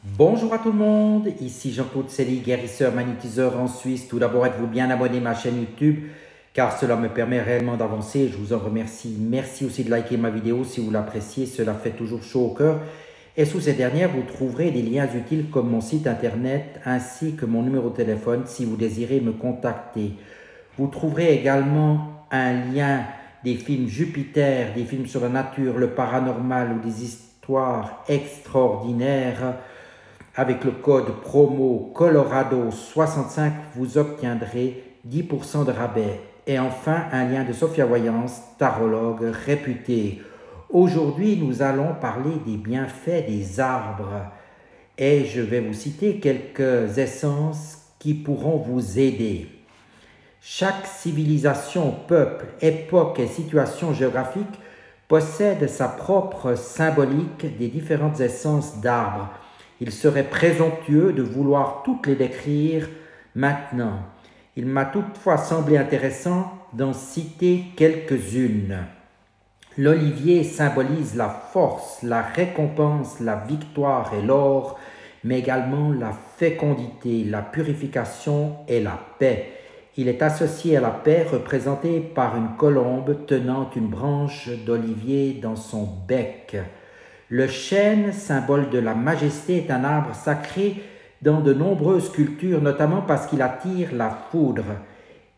Bonjour à tout le monde, ici Jean-Claude Sely, guérisseur magnétiseur en Suisse. Tout d'abord, êtes-vous bien abonné à ma chaîne YouTube car cela me permet réellement d'avancer. Je vous en remercie. Merci aussi de liker ma vidéo si vous l'appréciez, cela fait toujours chaud au cœur. Et sous ces dernières, vous trouverez des liens utiles comme mon site internet ainsi que mon numéro de téléphone si vous désirez me contacter. Vous trouverez également un lien des films Jupiter, des films sur la nature, le paranormal ou des histoires extraordinaires. Avec le code promo Colorado65, vous obtiendrez 10% de rabais. Et enfin, un lien de Sophia Voyance, tarologue réputée. Aujourd'hui, nous allons parler des bienfaits des arbres. Et je vais vous citer quelques essences qui pourront vous aider. Chaque civilisation, peuple, époque et situation géographique possède sa propre symbolique des différentes essences d'arbres. Il serait présomptueux de vouloir toutes les décrire maintenant. Il m'a toutefois semblé intéressant d'en citer quelques-unes. L'olivier symbolise la force, la récompense, la victoire et l'or, mais également la fécondité, la purification et la paix. Il est associé à la paix représentée par une colombe tenant une branche d'olivier dans son bec. Le chêne, symbole de la majesté, est un arbre sacré dans de nombreuses cultures, notamment parce qu'il attire la foudre.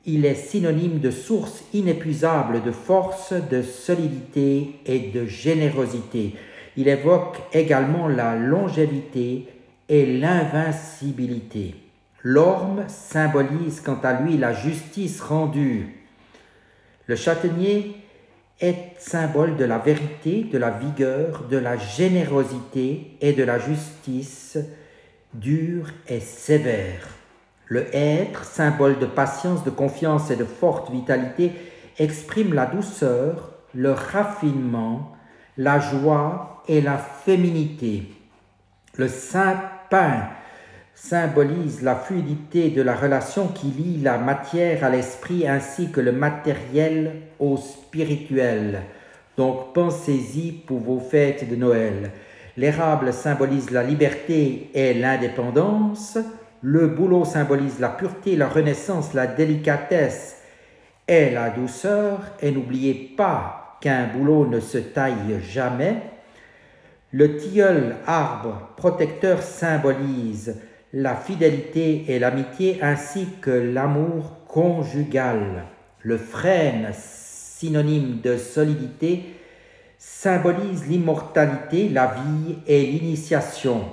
Il est synonyme de source inépuisable de force, de solidité et de générosité. Il évoque également la longévité et l'invincibilité. L'orme symbolise quant à lui la justice rendue. Le châtaignier est symbole de la vérité, de la vigueur, de la générosité et de la justice dure et sévère. Le hêtre, symbole de patience, de confiance et de forte vitalité, exprime la douceur, le raffinement, la joie et la féminité. Le sapin symbolise la fluidité de la relation qui lie la matière à l'esprit ainsi que le matériel au spirituel. Donc pensez-y pour vos fêtes de Noël. L'érable symbolise la liberté et l'indépendance. Le bouleau symbolise la pureté, la renaissance, la délicatesse et la douceur. Et n'oubliez pas qu'un bouleau ne se taille jamais. Le tilleul, arbre protecteur, symbolise la fidélité et l'amitié ainsi que l'amour conjugal. Le frêne, synonyme de solidité, symbolise l'immortalité, la vie et l'initiation.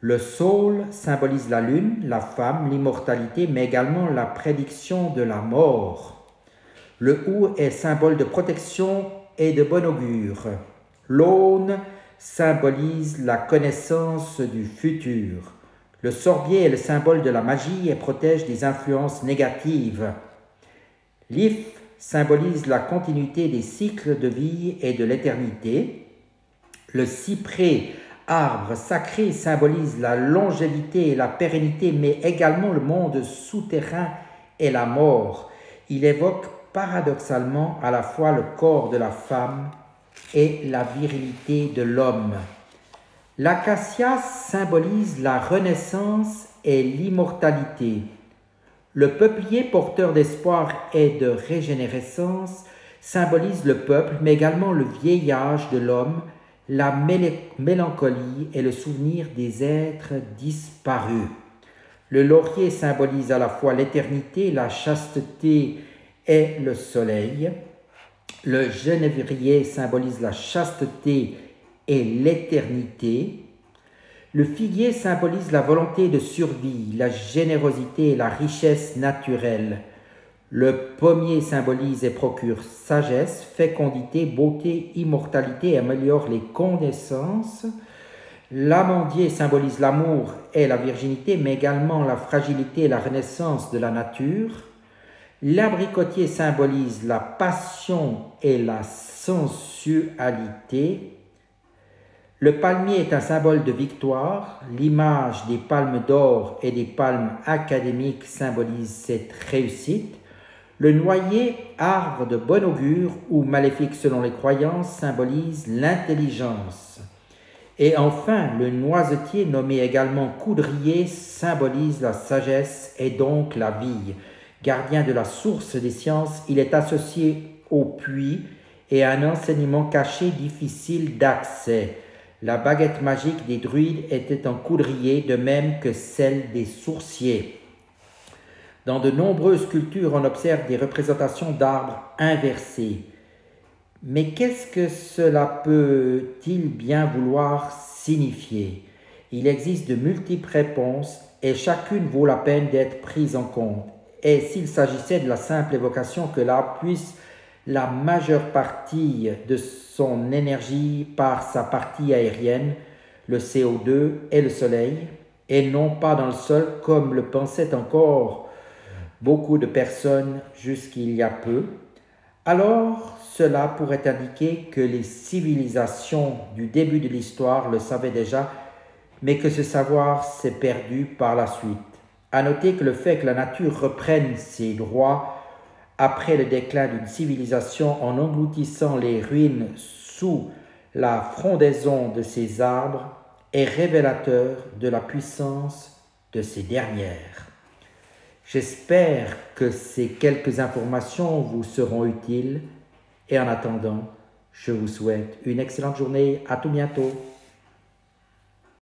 Le saule symbolise la lune, la femme, l'immortalité, mais également la prédiction de la mort. Le hou est symbole de protection et de bon augure. L'aune symbolise la connaissance du futur. Le sorbier est le symbole de la magie et protège des influences négatives. L'if symbolise la continuité des cycles de vie et de l'éternité. Le cyprès, arbre sacré, symbolise la longévité et la pérennité, mais également le monde souterrain et la mort. Il évoque paradoxalement à la fois le corps de la femme et la virilité de l'homme. L'acacia symbolise la renaissance et l'immortalité. Le peuplier, porteur d'espoir et de régénérescence, symbolise le peuple, mais également le vieillage de l'homme, la mélancolie et le souvenir des êtres disparus. Le laurier symbolise à la fois l'éternité, la chasteté et le soleil. Le genévrier symbolise la chasteté et l'éternité. Le figuier symbolise la volonté de survie, la générosité et la richesse naturelle. Le pommier symbolise et procure sagesse, fécondité, beauté, immortalité et améliore les connaissances. L'amandier symbolise l'amour et la virginité, mais également la fragilité et la renaissance de la nature. L'abricotier symbolise la passion et la sensualité. Le palmier est un symbole de victoire. L'image des palmes d'or et des palmes académiques symbolise cette réussite. Le noyer, arbre de bon augure ou maléfique selon les croyances, symbolise l'intelligence. Et enfin, le noisetier, nommé également coudrier, symbolise la sagesse et donc la vie. Gardien de la source des sciences, il est associé au puits et à un enseignement caché difficile d'accès. La baguette magique des druides était un coudrier, de même que celle des sourciers. Dans de nombreuses cultures, on observe des représentations d'arbres inversés. Mais qu'est-ce que cela peut-il bien vouloir signifier? Il existe de multiples réponses et chacune vaut la peine d'être prise en compte. Et s'il s'agissait de la simple évocation que l'arbre puisse la majeure partie de son énergie par sa partie aérienne, le CO2 et le soleil, et non pas dans le sol comme le pensaient encore beaucoup de personnes jusqu'il y a peu, alors cela pourrait indiquer que les civilisations du début de l'histoire le savaient déjà, mais que ce savoir s'est perdu par la suite. À noter que le fait que la nature reprenne ses droits après le déclin d'une civilisation en engloutissant les ruines sous la frondaison de ces arbres est révélateur de la puissance de ces dernières. J'espère que ces quelques informations vous seront utiles et en attendant, je vous souhaite une excellente journée. À tout bientôt.